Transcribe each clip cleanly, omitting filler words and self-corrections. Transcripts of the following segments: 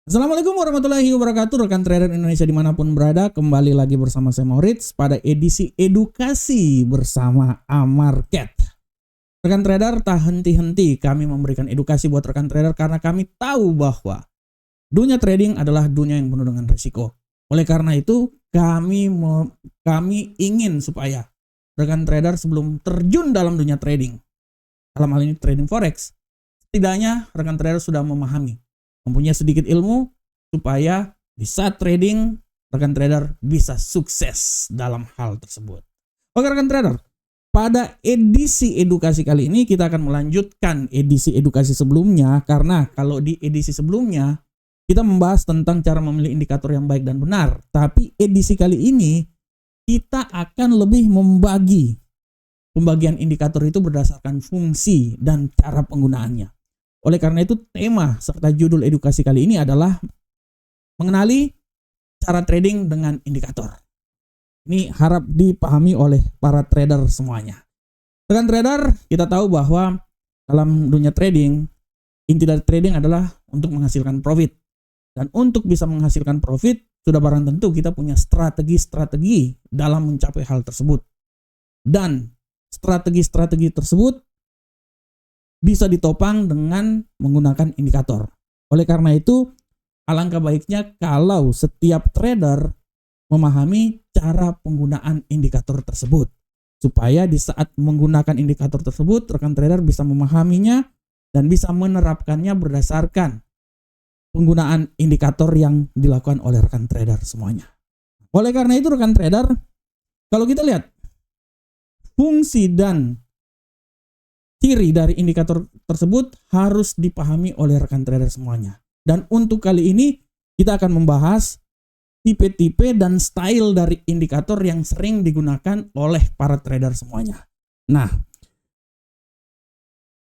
Assalamualaikum warahmatullahi wabarakatuh, rekan trader Indonesia dimanapun berada. Kembali lagi bersama saya Maurits pada edisi edukasi bersama Amarket. Rekan trader, tak henti-henti kami memberikan edukasi buat rekan trader karena kami tahu bahwa dunia trading adalah dunia yang penuh dengan risiko. Oleh karena itu kami ingin supaya rekan trader sebelum terjun dalam dunia trading, dalam hal ini trading forex, setidaknya rekan trader sudah mempunyai sedikit ilmu supaya di saat trading rekan trader bisa sukses dalam hal tersebut. Oke rekan trader, pada edisi edukasi kali ini kita akan melanjutkan edisi edukasi sebelumnya, karena kalau di edisi sebelumnya kita membahas tentang cara memilih indikator yang baik dan benar, tapi edisi kali ini kita akan lebih membagi pembagian indikator itu berdasarkan fungsi dan cara penggunaannya. Oleh karena itu tema serta judul edukasi kali ini adalah mengenali cara trading dengan indikator. Ini harap dipahami oleh para trader semuanya. Rekan trader, kita tahu bahwa dalam dunia trading, inti dari trading adalah untuk menghasilkan profit. Dan untuk bisa menghasilkan profit, sudah barang tentu kita punya strategi-strategi dalam mencapai hal tersebut. Dan strategi-strategi tersebut bisa ditopang dengan menggunakan indikator. Oleh karena itu, alangkah baiknya kalau setiap trader memahami cara penggunaan indikator tersebut. Supaya di saat menggunakan indikator tersebut, rekan trader bisa memahaminya dan bisa menerapkannya berdasarkan penggunaan indikator yang dilakukan oleh rekan trader semuanya. Oleh karena itu rekan trader, kalau kita lihat fungsi dan ciri dari indikator tersebut harus dipahami oleh rekan trader semuanya. Dan untuk kali ini kita akan membahas tipe-tipe dan style dari indikator yang sering digunakan oleh para trader semuanya. Nah,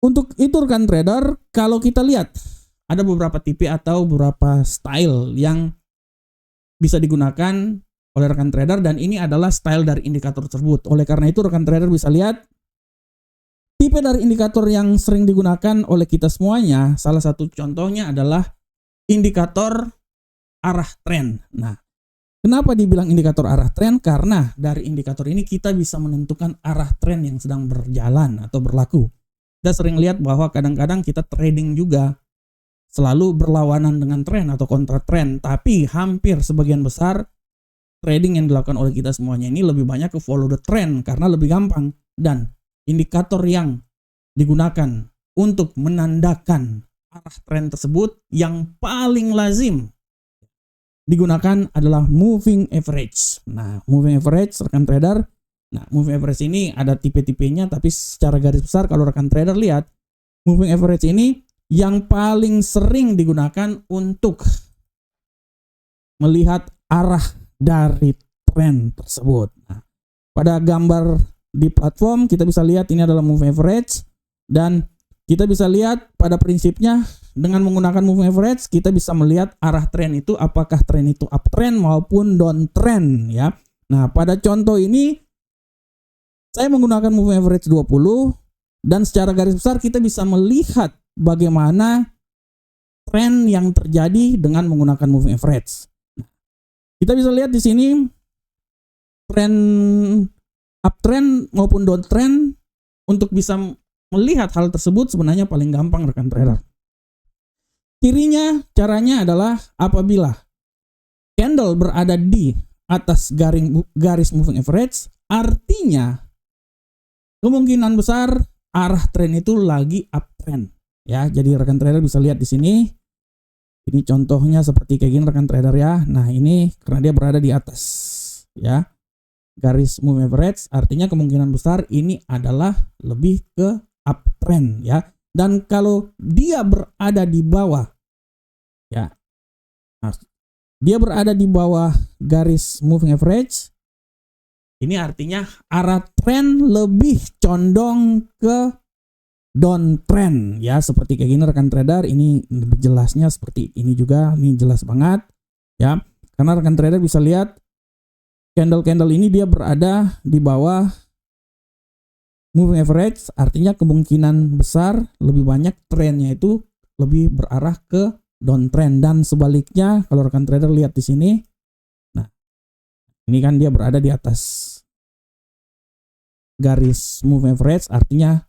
untuk itu rekan trader, kalau kita lihat ada beberapa tipe atau beberapa style yang bisa digunakan oleh rekan trader, dan ini adalah style dari indikator tersebut. Oleh karena itu rekan trader bisa lihat tipe dari indikator yang sering digunakan oleh kita semuanya. Salah satu contohnya adalah indikator arah tren. Nah, kenapa dibilang indikator arah tren? Karena dari indikator ini kita bisa menentukan arah tren yang sedang berjalan atau berlaku. Kita sering lihat bahwa kadang-kadang kita trading juga selalu berlawanan dengan tren atau kontra tren. Tapi hampir sebagian besar trading yang dilakukan oleh kita semuanya ini lebih banyak ke follow the trend karena lebih gampang. Dan indikator yang digunakan untuk menandakan arah tren tersebut yang paling lazim digunakan adalah moving average. Nah, moving average rekan trader. Nah, moving average ini ada tipe-tipenya, tapi secara garis besar kalau rekan trader lihat, moving average ini yang paling sering digunakan untuk melihat arah dari tren tersebut. Nah, pada gambar di platform kita bisa lihat ini adalah moving average, dan kita bisa lihat pada prinsipnya dengan menggunakan moving average kita bisa melihat arah tren itu, apakah tren itu uptrend maupun downtrend ya. Nah, pada contoh ini saya menggunakan moving average 20, dan secara garis besar kita bisa melihat bagaimana tren yang terjadi dengan menggunakan moving average. Kita bisa lihat di sini tren uptrend maupun downtrend. Untuk bisa melihat hal tersebut sebenarnya paling gampang rekan trader. Cirinya, caranya adalah apabila candle berada di atas garis moving average, artinya kemungkinan besar arah tren itu lagi uptrend. Ya, jadi rekan trader bisa lihat di sini. Ini contohnya seperti kayak gini rekan trader ya. Nah, ini karena dia berada di atas ya garis moving average, artinya kemungkinan besar ini adalah lebih ke uptrend ya. Dan kalau dia berada di bawah ya, nah, dia berada di bawah garis moving average, ini artinya arah tren lebih condong ke downtrend ya, seperti kayak gini rekan trader. Ini lebih jelasnya seperti ini juga, ini jelas banget ya, karena rekan trader bisa lihat candle-candle ini dia berada di bawah moving average, artinya kemungkinan besar lebih banyak trennya itu lebih berarah ke downtrend, dan sebaliknya kalau rekan trader lihat di sini, nah ini kan dia berada di atas garis moving average, artinya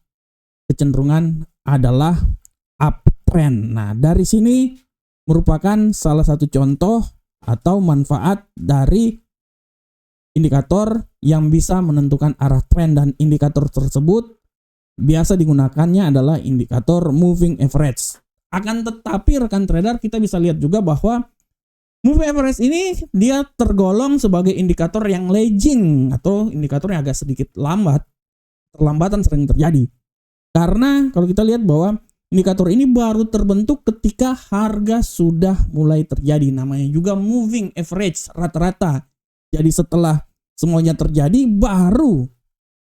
kecenderungan adalah uptrend. Nah, dari sini merupakan salah satu contoh atau manfaat dari indikator yang bisa menentukan arah tren, dan indikator tersebut biasa digunakannya adalah indikator moving average. Akan tetapi rekan trader, kita bisa lihat juga bahwa moving average ini dia tergolong sebagai indikator yang lagging atau indikator yang agak sedikit lambat. Perlambatan sering terjadi. Karena kalau kita lihat bahwa indikator ini baru terbentuk ketika harga sudah mulai terjadi. Namanya juga moving average, rata-rata. Jadi setelah semuanya terjadi baru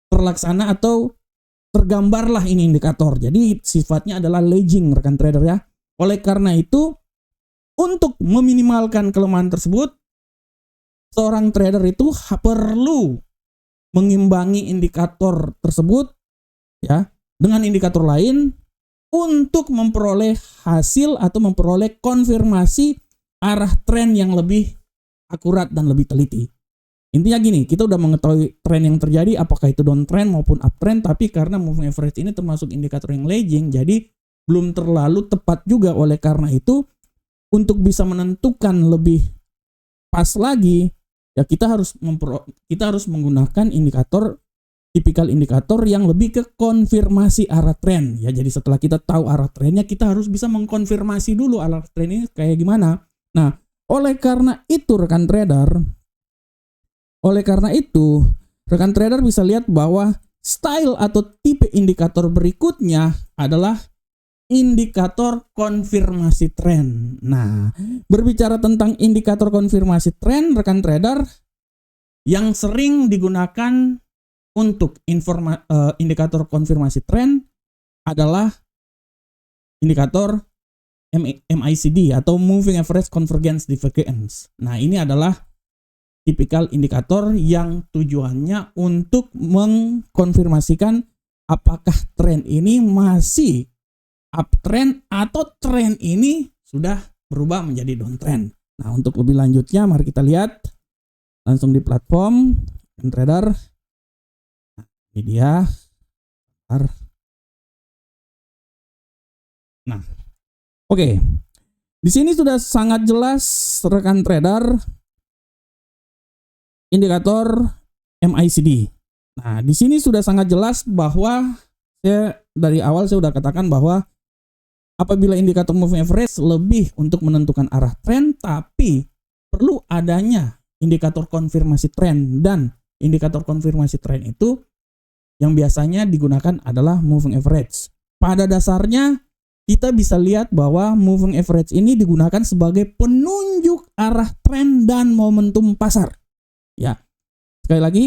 terlaksana atau tergambarlah ini indikator. Jadi sifatnya adalah lagging rekan trader ya. Oleh karena itu, untuk meminimalkan kelemahan tersebut, seorang trader itu perlu mengimbangi indikator tersebut ya dengan indikator lain untuk memperoleh hasil atau memperoleh konfirmasi arah tren yang lebih akurat dan lebih teliti. Intinya gini, kita udah mengetahui tren yang terjadi, apakah itu downtrend maupun uptrend, tapi karena moving average ini termasuk indikator yang lagging, jadi belum terlalu tepat juga. Oleh karena itu, untuk bisa menentukan lebih pas lagi, ya kita harus menggunakan tipikal indikator yang lebih ke konfirmasi arah tren. Ya, jadi setelah kita tahu arah trennya, kita harus bisa mengkonfirmasi dulu arah tren ini kayak gimana. Nah, oleh karena itu rekan trader bisa lihat bahwa style atau tipe indikator berikutnya adalah indikator konfirmasi tren. Nah, berbicara tentang indikator konfirmasi tren, rekan trader, yang sering digunakan untuk indikator konfirmasi tren adalah indikator MACD atau Moving Average Convergence Divergence. Nah, ini adalah tipikal indikator yang tujuannya untuk mengkonfirmasikan apakah tren ini masih uptrend atau tren ini sudah berubah menjadi downtrend. Nah, untuk lebih lanjutnya mari kita lihat langsung di platform trader. Nah, ini dia. Nah, oke. Di sini sudah sangat jelas rekan trader indikator MACD. Nah, di sini sudah sangat jelas bahwa dari awal saya sudah katakan bahwa apabila indikator moving average lebih untuk menentukan arah tren, tapi perlu adanya indikator konfirmasi tren, dan indikator konfirmasi tren itu yang biasanya digunakan adalah moving average. Pada dasarnya kita bisa lihat bahwa moving average ini digunakan sebagai penunjuk arah tren dan momentum pasar. Ya, sekali lagi,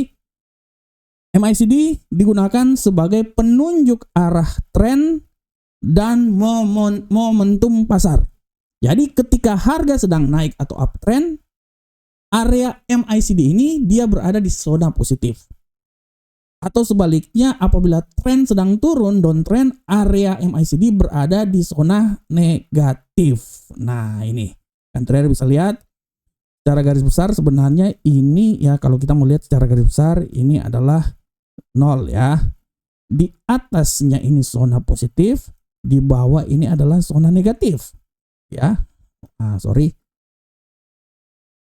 MACD digunakan sebagai penunjuk arah tren dan momentum pasar. Jadi ketika harga sedang naik atau uptrend, area MACD ini dia berada di zona positif. Atau sebaliknya, apabila tren sedang turun, downtrend, area MACD berada di zona negatif. Nah, ini kan trader bisa lihat secara garis besar sebenarnya ini ya, kalau kita mau lihat secara garis besar ini adalah 0 ya. Di atasnya ini zona positif, di bawah ini adalah zona negatif. Ya. Nah,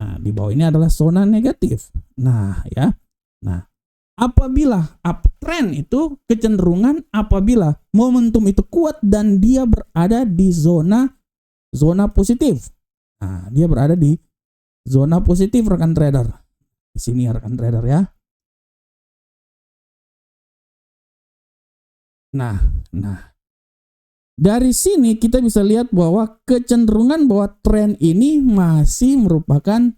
Nah, di bawah ini adalah zona negatif. Nah, ya. Nah, apabila uptrend itu kecenderungan apabila momentum itu kuat dan dia berada di zona positif. Nah, dia berada di zona positif rekan trader. Di sini ya rekan trader ya. Nah. Dari sini kita bisa lihat bahwa kecenderungan bahwa tren ini masih merupakan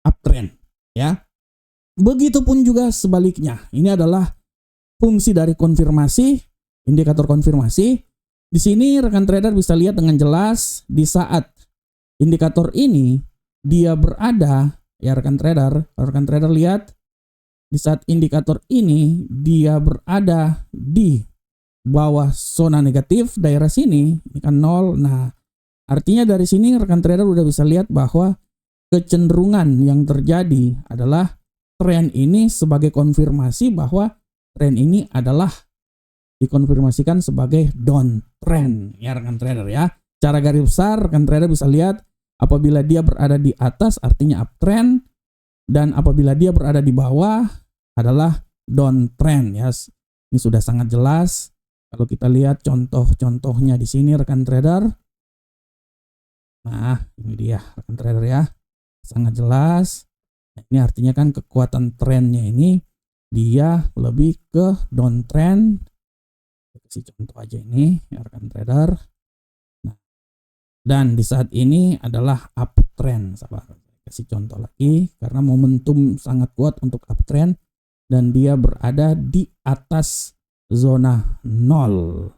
uptrend ya. Begitupun juga sebaliknya. Ini adalah fungsi dari konfirmasi, indikator konfirmasi. Di sini rekan trader bisa lihat dengan jelas di saat indikator ini dia berada, ya rekan trader lihat di saat indikator ini dia berada di bawah zona negatif daerah sini, ini kan 0. Nah, artinya dari sini rekan trader udah bisa lihat bahwa kecenderungan yang terjadi adalah tren ini sebagai konfirmasi bahwa tren ini adalah dikonfirmasikan sebagai downtrend ya rekan trader ya. Cara garis besar rekan trader bisa lihat apabila dia berada di atas artinya uptrend, dan apabila dia berada di bawah adalah downtrend ya. Ini sudah sangat jelas. Kalau kita lihat contoh-contohnya di sini rekan trader. Nah, ini dia rekan trader ya. Sangat jelas. Nah, ini artinya kan kekuatan trennya ini dia lebih ke downtrend. Kasih contoh aja ini ya rekan trader. Nah, dan di saat ini adalah uptrend, sabar. Kasih contoh lagi karena momentum sangat kuat untuk uptrend dan dia berada di atas zona 0.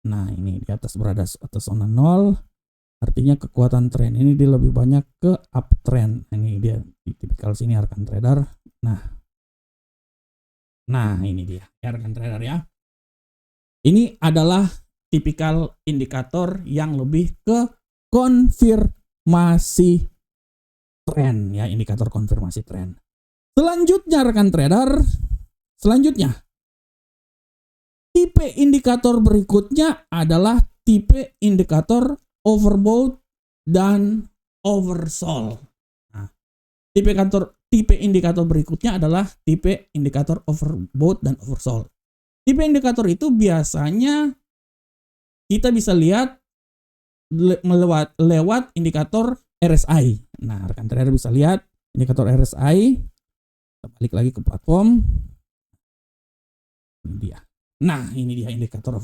Nah, ini di atas berada atas zona 0. Artinya kekuatan tren ini dia lebih banyak ke uptrend. Ini dia di tipikal sini rekan trader. Nah, ini dia ya rekan trader ya. Ini adalah tipikal indikator yang lebih ke konfirmasi tren ya, indikator konfirmasi tren. Selanjutnya rekan trader, tipe indikator berikutnya adalah tipe indikator overbought dan oversold. Nah, tipe indikator berikutnya adalah tipe indikator overbought dan oversold. Tipe indikator itu biasanya kita bisa lihat lewat indikator RSI. Nah, rekan trader bisa lihat indikator RSI. Kita balik lagi ke platform. Ini dia. Nah, ini dia indikator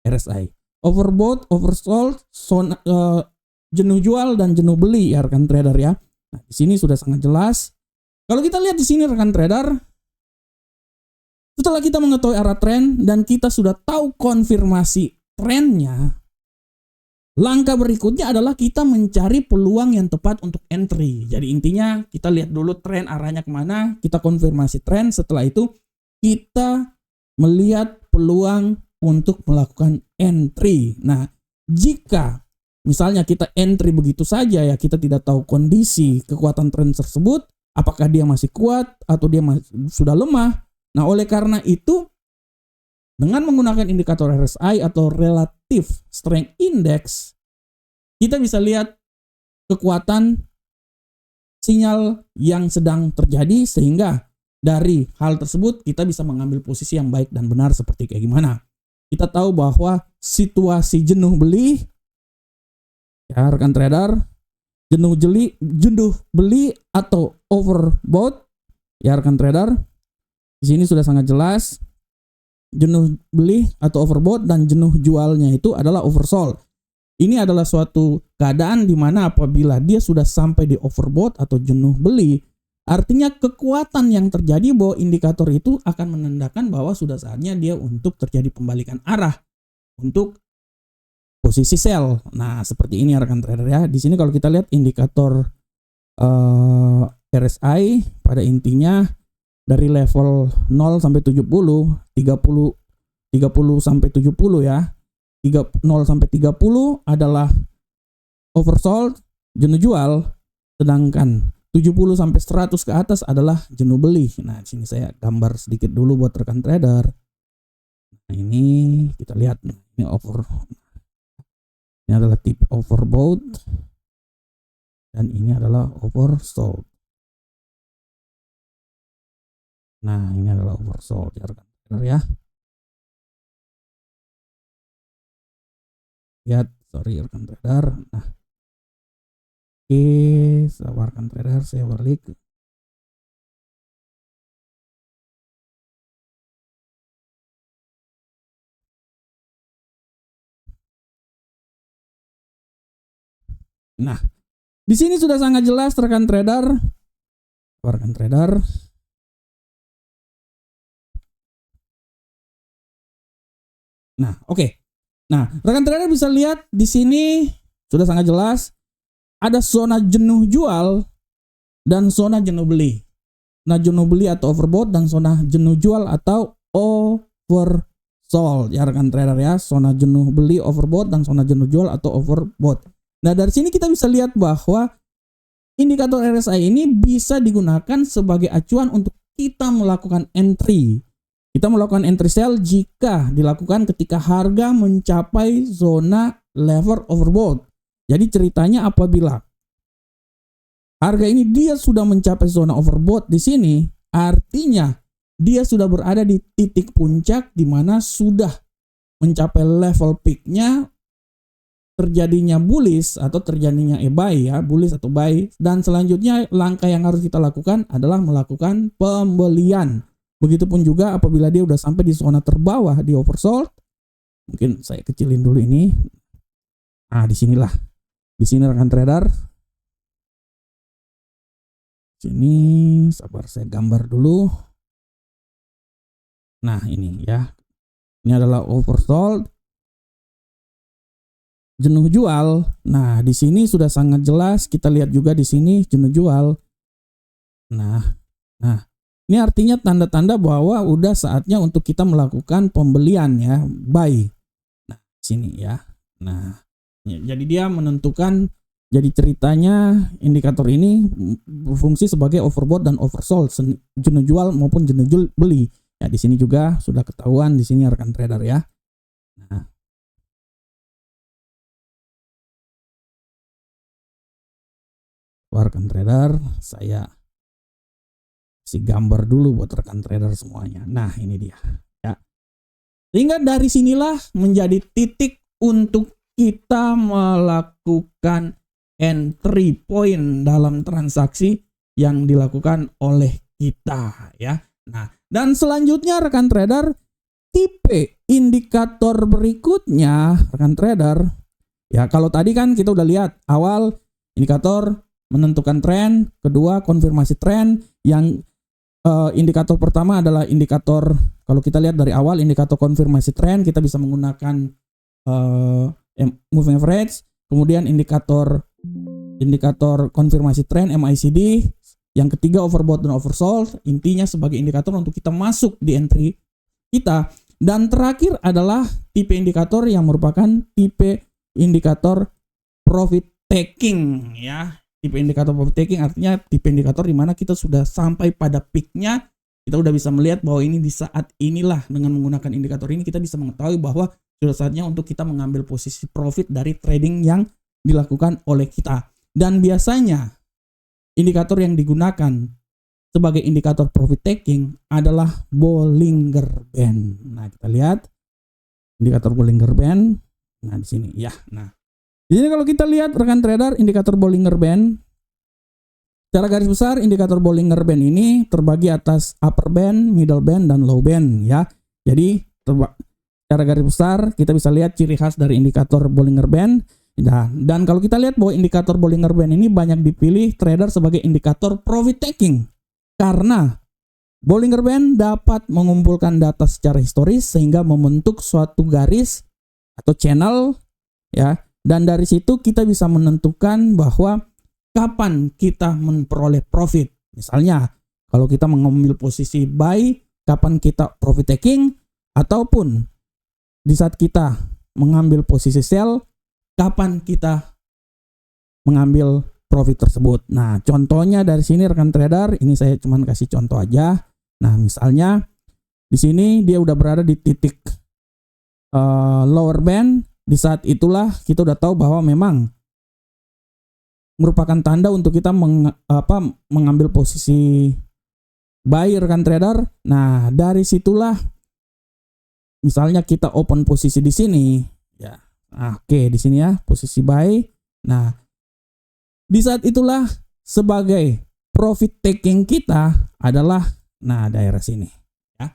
RSI. Overbought, oversold, jenuh jual dan jenuh beli ya rekan trader ya. Nah, di sini sudah sangat jelas. Kalau kita lihat di sini rekan trader, setelah kita mengetahui arah tren dan kita sudah tahu konfirmasi trennya, langkah berikutnya adalah kita mencari peluang yang tepat untuk entry. Jadi intinya kita lihat dulu tren arahnya kemana, kita konfirmasi tren, setelah itu kita melihat peluang untuk melakukan entry. Nah, jika misalnya kita entry begitu saja ya, kita tidak tahu kondisi kekuatan tren tersebut, apakah dia masih kuat atau dia sudah lemah. Nah, oleh karena itu dengan menggunakan indikator RSI atau Relative Strength Index, kita bisa lihat kekuatan sinyal yang sedang terjadi, sehingga dari hal tersebut kita bisa mengambil posisi yang baik dan benar seperti kayak gimana. Kita tahu bahwa situasi jenuh beli, ya rekan trader, jenuh beli atau overbought, ya rekan trader, di sini sudah sangat jelas. Jenuh beli atau overbought dan jenuh jualnya itu adalah oversold. Ini adalah suatu keadaan di mana apabila dia sudah sampai di overbought atau jenuh beli, artinya kekuatan yang terjadi bahwa indikator itu akan menandakan bahwa sudah saatnya dia untuk terjadi pembalikan arah untuk posisi sell. Nah, seperti ini rekan trader ya. Di sini kalau kita lihat indikator RSI pada intinya dari level 0 sampai 70, 30 sampai 70 ya. 0 sampai 30 adalah oversold, jenuh jual, sedangkan 70 sampai 100 ke atas adalah jenuh beli. Nah, di sini saya gambar sedikit dulu buat rekan trader. Nah, ini kita lihat ini adalah tipe overbought dan ini adalah oversold. Nah, ini adalah oversold ya rekan trader ya. Lihat, sorry rekan trader. Nah, oke, sabar rekan trader, saya balik. Nah, di sini sudah sangat jelas rekan trader. Rekan trader. Nah, oke. Nah, rekan trader bisa lihat di sini sudah sangat jelas ada zona jenuh jual dan zona jenuh beli. Nah, jenuh beli atau overbought dan zona jenuh jual atau oversold. oversold ya rekan trader ya, zona jenuh beli overbought dan zona jenuh jual atau overbought. Nah, dari sini kita bisa lihat bahwa indikator RSI ini bisa digunakan sebagai acuan untuk kita melakukan entry. Kita melakukan entry sell jika dilakukan ketika harga mencapai zona level overbought. Jadi ceritanya apabila harga ini dia sudah mencapai zona overbought di sini, artinya dia sudah berada di titik puncak di mana sudah mencapai level peak-nya, terjadinya bullish atau terjadinya buy ya, bullish atau buy, dan selanjutnya langkah yang harus kita lakukan adalah melakukan pembelian. Begitupun juga apabila dia udah sampai di zona terbawah di oversold. Mungkin saya kecilin dulu ini. Nah, disinilah. Di sini rekan trader. Sini, sabar saya gambar dulu. Nah, ini ya. Ini adalah oversold. Jenuh jual. Nah, di sini sudah sangat jelas. Kita lihat juga di sini jenuh jual. Nah, ini artinya tanda-tanda bahwa udah saatnya untuk kita melakukan pembelian ya, buy. Nah, sini ya. Nah, jadi dia menentukan, jadi ceritanya indikator ini berfungsi sebagai overbought dan oversold, jenuh jual maupun jenuh beli. Ya, di sini juga sudah ketahuan di sini rekan trader ya. Nah, rekan trader, saya kasih gambar dulu buat rekan trader semuanya. Nah, ini dia ya. Sehingga dari sinilah menjadi titik untuk kita melakukan entry point dalam transaksi yang dilakukan oleh kita ya. Nah, dan selanjutnya rekan trader, tipe indikator berikutnya rekan trader ya, kalau tadi kan kita udah lihat awal indikator menentukan tren, kedua konfirmasi tren, yang indikator pertama adalah indikator, kalau kita lihat dari awal indikator konfirmasi tren kita bisa menggunakan moving average, kemudian indikator konfirmasi tren MACD, yang ketiga overbought dan oversold, intinya sebagai indikator untuk kita masuk di entry kita, dan terakhir adalah tipe indikator yang merupakan tipe indikator profit taking ya. Tipe indikator profit taking artinya tipe indikator di mana kita sudah sampai pada peaknya, kita udah bisa melihat bahwa ini di saat inilah dengan menggunakan indikator ini kita bisa mengetahui bahwa sudah saatnya untuk kita mengambil posisi profit dari trading yang dilakukan oleh kita. Dan biasanya indikator yang digunakan sebagai indikator profit taking adalah Bollinger Band. Nah, kita lihat indikator Bollinger Band. Nah, di sini ya. Nah, di sini kalau kita lihat rekan trader indikator Bollinger Band, secara garis besar indikator Bollinger Band ini terbagi atas upper band, middle band, dan low band ya. Jadi secara garis besar kita bisa lihat ciri khas dari indikator Bollinger Band. Nah, dan kalau kita lihat bahwa indikator Bollinger Band ini banyak dipilih trader sebagai indikator profit taking karena Bollinger Band dapat mengumpulkan data secara historis sehingga membentuk suatu garis atau channel ya, dan dari situ kita bisa menentukan bahwa kapan kita memperoleh profit. Misalnya kalau kita mengambil posisi buy, kapan kita profit taking, ataupun di saat kita mengambil posisi sell, kapan kita mengambil profit tersebut. Nah, contohnya dari sini rekan trader, ini saya cuman kasih contoh aja. Nah, misalnya di sini dia udah berada di titik lower band. Di saat itulah kita udah tahu bahwa memang merupakan tanda untuk kita mengambil posisi buy rekan trader. Nah, dari situlah misalnya kita open posisi di sini ya. Oke, di sini ya posisi buy. Nah, di saat itulah sebagai profit taking kita adalah daerah sini ya.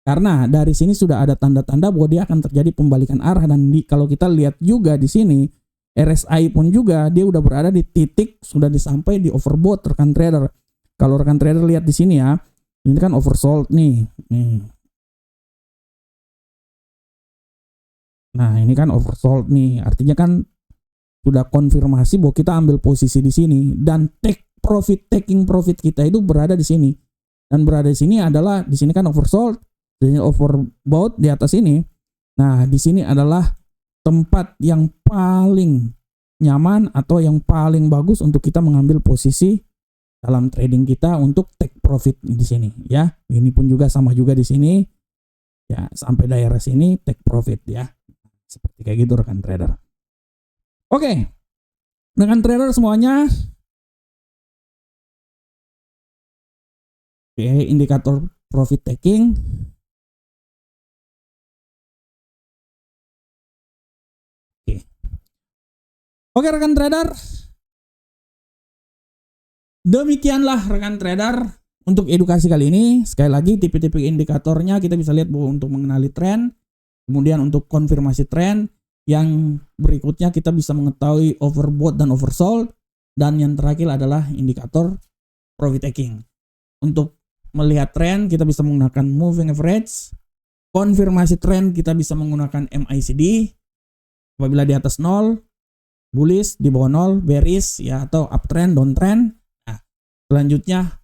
Karena dari sini sudah ada tanda-tanda bahwa dia akan terjadi pembalikan arah, dan kalau kita lihat juga di sini RSI pun juga dia udah berada di titik sudah disampai di overbought rekan trader. Kalau rekan trader lihat di sini ya, ini kan oversold nih. Nah, ini kan oversold nih. Artinya kan sudah konfirmasi bahwa kita ambil posisi di sini, dan taking profit kita itu berada di sini. Dan berada di sini adalah di sini kan oversold, jadi overbought di atas ini. Nah, di sini adalah tempat yang paling nyaman atau yang paling bagus untuk kita mengambil posisi dalam trading kita untuk take profit di sini ya. Ini pun juga sama juga di sini. Ya, sampai daerah sini take profit ya. Seperti kayak gitu rekan trader. Oke. Rekan trader semuanya. Oke, indikator profit taking. Oke rekan trader, demikianlah rekan trader untuk edukasi kali ini. Sekali lagi tipe-tipe indikatornya kita bisa lihat bahwa untuk mengenali tren, kemudian untuk konfirmasi tren, yang berikutnya kita bisa mengetahui overbought dan oversold, dan yang terakhir adalah indikator profit taking. Untuk melihat tren kita bisa menggunakan moving average, konfirmasi tren kita bisa menggunakan MACD, apabila di atas 0, bullish, di bawah 0, bearish ya, atau uptrend, downtrend. Nah, selanjutnya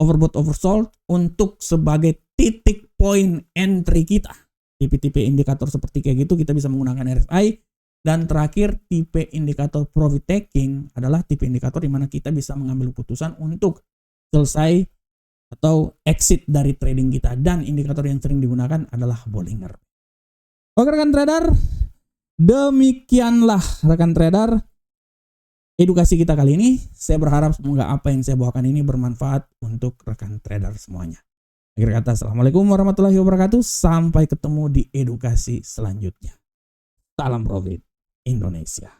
overbought, oversold untuk sebagai titik point entry kita. Tipe-tipe indikator seperti kayak gitu kita bisa menggunakan RSI. Dan terakhir tipe indikator profit taking adalah tipe indikator di mana kita bisa mengambil keputusan untuk selesai atau exit dari trading kita. Dan indikator yang sering digunakan adalah Bollinger. Oke rekan trader, demikianlah rekan trader edukasi kita kali ini. Saya berharap semoga apa yang saya bawakan ini bermanfaat untuk rekan trader semuanya. Akhir kata, assalamualaikum warahmatullahi wabarakatuh. Sampai ketemu di edukasi selanjutnya. Salam profit Indonesia.